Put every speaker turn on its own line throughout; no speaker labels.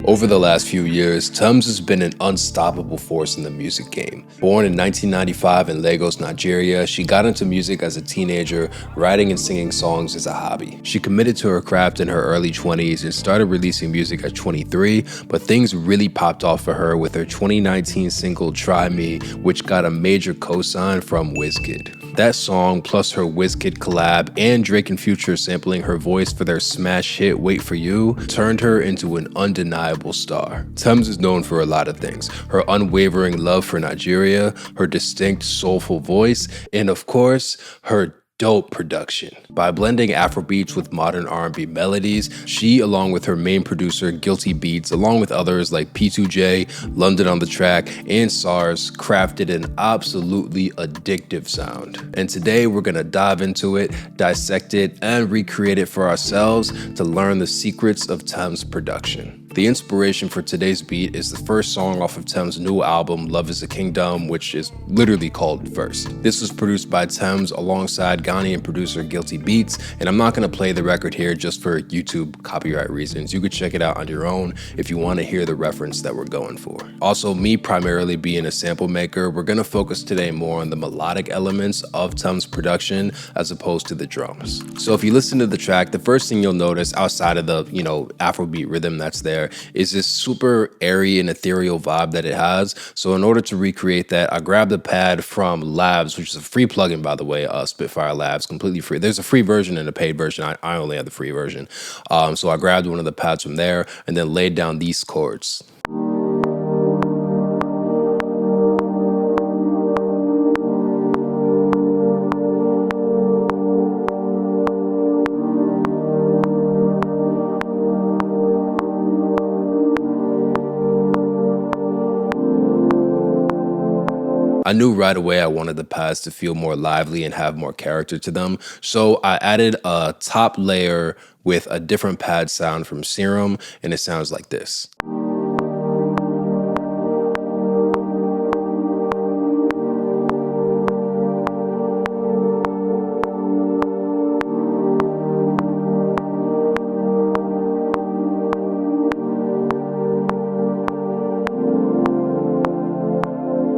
Over the last few years, Tems has been an unstoppable force in the music game. Born in 1995 in Lagos, Nigeria, she got into music as a teenager, writing and singing songs as a hobby. She committed to her craft in her early 20s and started releasing music at 23, but things really popped off for her with her 2019 single Try Me, which got a major cosign from Wizkid. That song, plus her Wizkid collab and Drake and Future sampling her voice for their smash hit Wait For You, turned her into an undeniable star. Tems is known for a lot of things: her unwavering love for Nigeria, her distinct soulful voice, and of course, her dope production. By blending Afrobeats with modern R&B melodies, she, along with her main producer Guilty Beats, along with others like P2J, London on the Track, and SARS, crafted an absolutely addictive sound. And today we're gonna dive into it, dissect it, and recreate it for ourselves to learn the secrets of Tems production. The inspiration for today's beat is the first song off of Tems' new album, Love Is a Kingdom, which is literally called First. This was produced by Tems alongside Ghanaian producer Guilty Beats, and I'm not going to play the record here just for YouTube copyright reasons. You could check it out on your own if you want to hear the reference that we're going for. Also, me primarily being a sample maker, we're going to focus today more on the melodic elements of Tems' production as opposed to the drums. So if you listen to the track, the first thing you'll notice outside of the, Afrobeat rhythm that's there, is this super airy and ethereal vibe that it has. So in order to recreate that, I grabbed a pad from Labs, which is a free plugin, by the way, Spitfire Labs, completely free. There's a free version and a paid version. I only have the free version. So I grabbed one of the pads from there and then laid down these chords. I knew right away I wanted the pads to feel more lively and have more character to them, so I added a top layer with a different pad sound from Serum, and it sounds like this.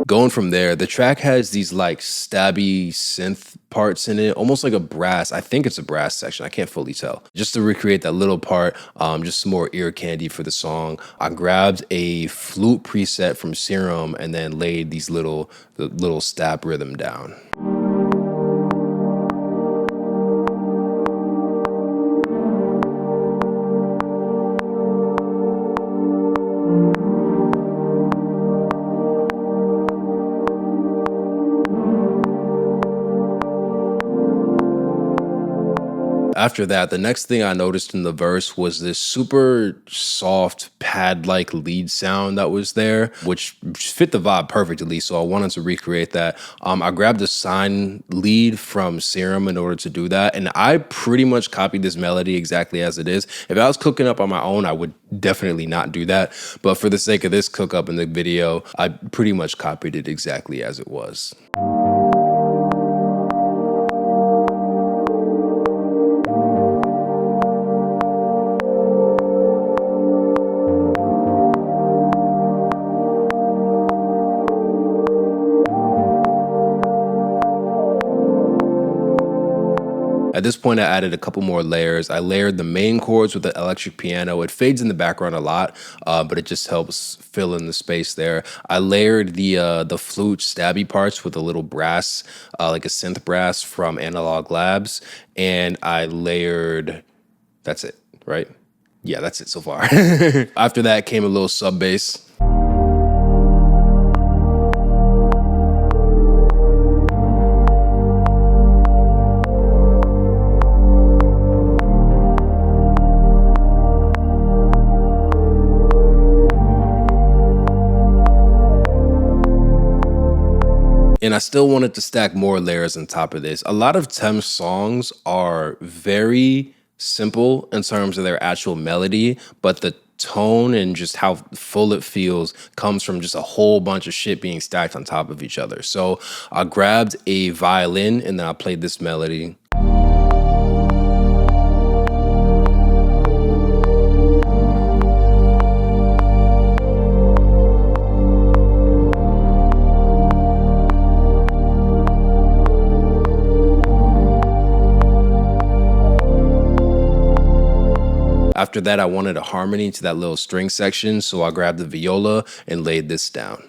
Going from there, the track has these like stabby synth parts in it, almost like a brass. I think it's a brass section. I can't fully tell. Just to recreate that little part, just some more ear candy for the song, I grabbed a flute preset from Serum and then laid these little stab rhythm down. After that, the next thing I noticed in the verse was this super soft pad-like lead sound that was there, which fit the vibe perfectly, so I wanted to recreate that. I grabbed a sign lead from Serum in order to do that, and I pretty much copied this melody exactly as it is. If I was cooking up on my own, I would definitely not do that, but for the sake of this cook up in the video, I pretty much copied it exactly as it was. At this point, I added a couple more layers. I layered the main chords with the electric piano. It fades in the background a lot, but it just helps fill in the space there. I layered the flute stabby parts with a little brass, like a synth brass from Analog Labs, and I layered, that's it, right? Yeah, that's it so far. After that came a little sub bass. And I still wanted to stack more layers on top of this. A lot of Tems songs are very simple in terms of their actual melody, but the tone and just how full it feels comes from just a whole bunch of shit being stacked on top of each other. So I grabbed a violin and then I played this melody. After that, I wanted a harmony to that little string section, so I grabbed the viola and laid this down.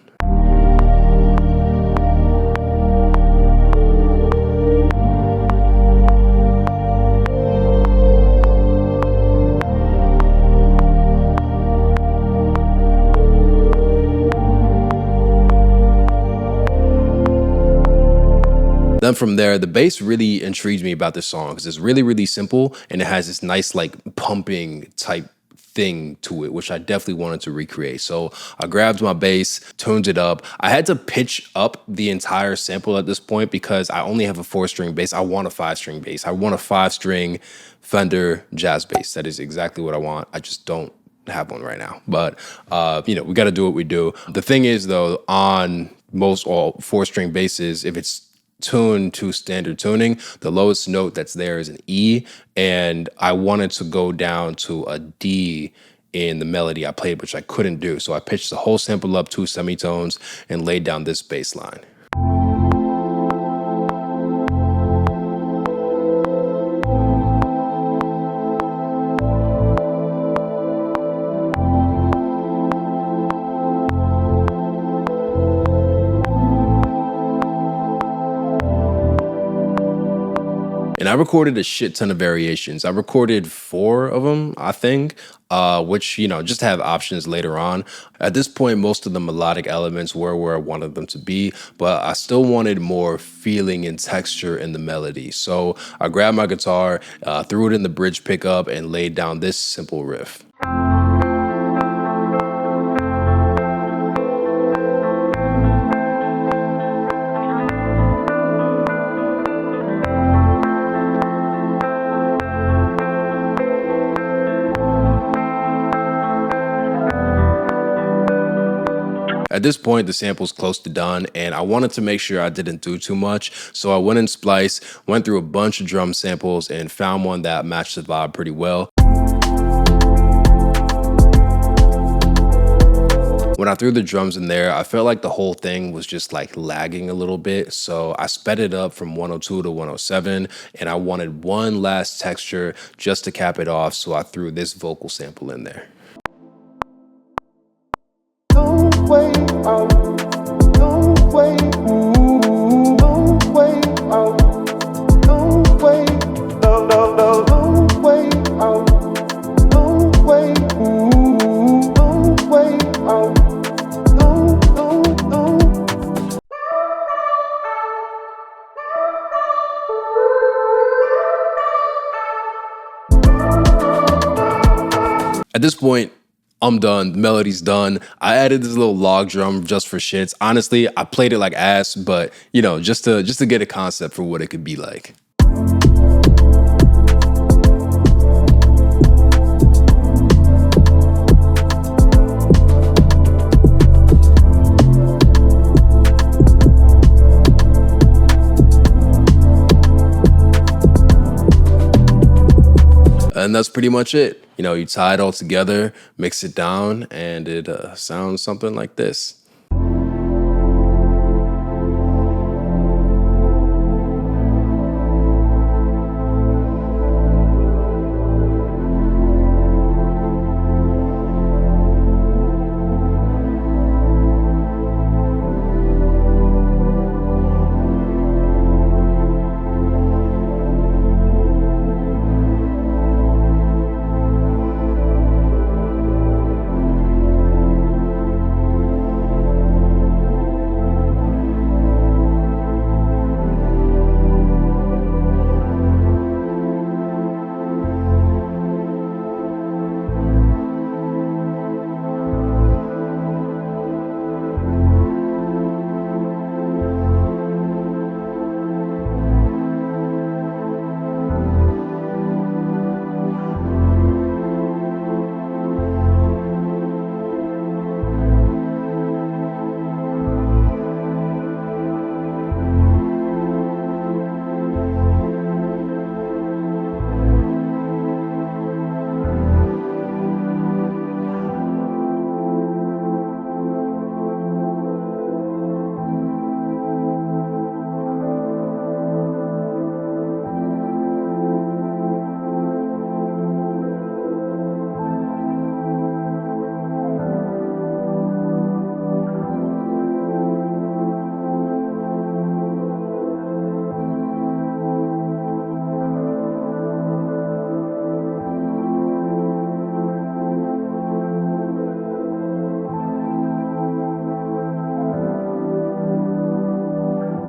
Then from there, the bass really intrigued me about this song because it's really, really simple and it has this nice like pumping type thing to it, which I definitely wanted to recreate. So I grabbed my bass, tuned it up. I had to pitch up the entire sample at this point because I only have a 4-string bass. I want a 5-string bass. I want a 5-string Fender jazz bass. That is exactly what I want. I just don't have one right now. But, you know, we got to do what we do. The thing is, though, on most all 4-string basses, if it's tuned to standard tuning, the lowest note that's there is an E, and I wanted to go down to a D in the melody I played, which I couldn't do. So I pitched the whole sample up 2 semitones and laid down this bass line. And I recorded a shit ton of variations. I recorded 4 of them, I think, which, you know, just have options later on. At this point, most of the melodic elements were where I wanted them to be, but I still wanted more feeling and texture in the melody. So I grabbed my guitar, threw it in the bridge pickup, and laid down this simple riff. At this point, the sample's close to done, and I wanted to make sure I didn't do too much. So I went in Splice, went through a bunch of drum samples, and found one that matched the vibe pretty well. When I threw the drums in there, I felt like the whole thing was just like lagging a little bit. So I sped it up from 102 to 107, and I wanted one last texture just to cap it off. So I threw this vocal sample in there. At this point, I'm done. The melody's done. I added this little log drum just for shits. Honestly, I played it like ass, but you know, just to get a concept for what it could be like. And that's pretty much it. You know, you tie it all together, mix it down, and it sounds something like this.